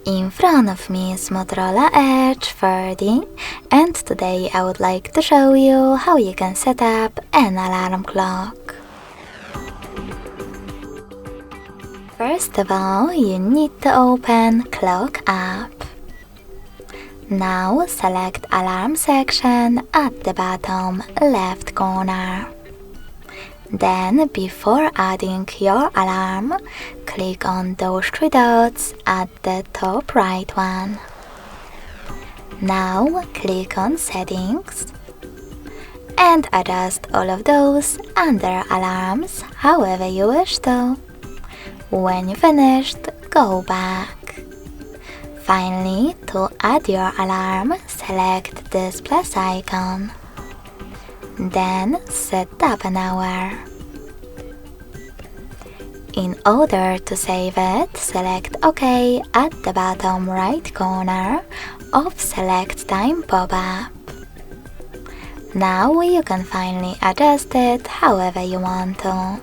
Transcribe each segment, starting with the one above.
In front of me is Motorola Edge 30, and today I would like to show you how you can set up an alarm clock. First of all, you need to open Clock app. Now select Alarm section at the bottom left corner. Then, before adding your alarm, click on those three dots at the top right one. Now click on Settings and adjust all of those under Alarms however you wish to. When you finished, go back. Finally, to add your alarm, select this plus icon. Then set up an hour. In order to save it, select OK at the bottom right corner of Select Time pop-up. Now you can finally adjust it however you want to.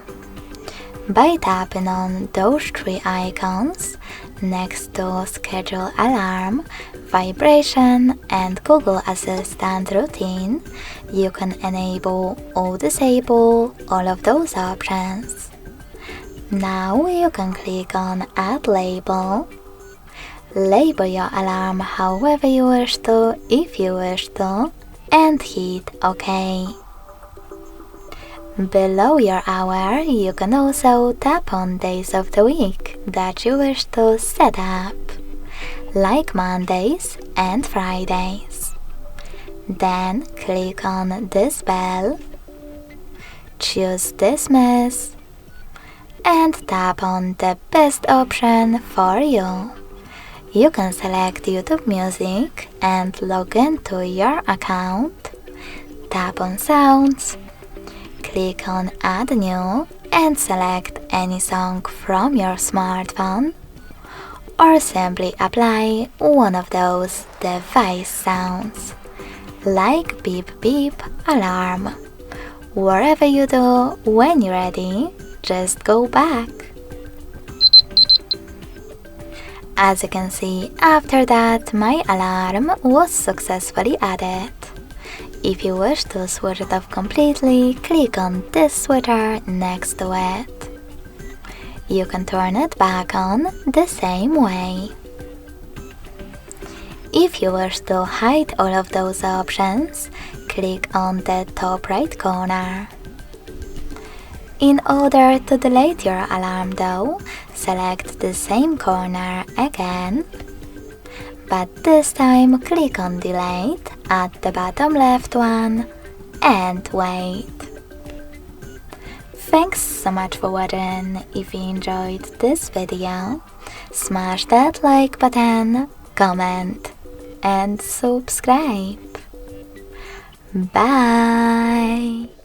By tapping on those three icons next to Schedule Alarm, Vibration and Google Assistant Routine, you can enable or disable all of those options. Now you can click on Add Label. Label your alarm however you wish to, if you wish to, and hit OK. Below your hour, you can also tap on days of the week that you wish to set up, like Mondays and Fridays. Then click on this bell, choose Dismiss, and tap on the best option for you. You can select YouTube Music and log into your account, tap on Sounds, click on Add New and select any song from your smartphone, or simply apply one of those device sounds, like beep beep alarm. Whatever you do, when you're ready, just go back. As you can see, after that my alarm was successfully added. If you wish to switch it off completely, click on this switcher next to it. You can turn it back on the same way. If you wish to hide all of those options, click on the top right corner. In order to delete your alarm though, select the same corner again, but this time click on Delete at the bottom left one and wait. Thanks so much for watching. If you enjoyed this video, smash that like button, comment and subscribe. Bye!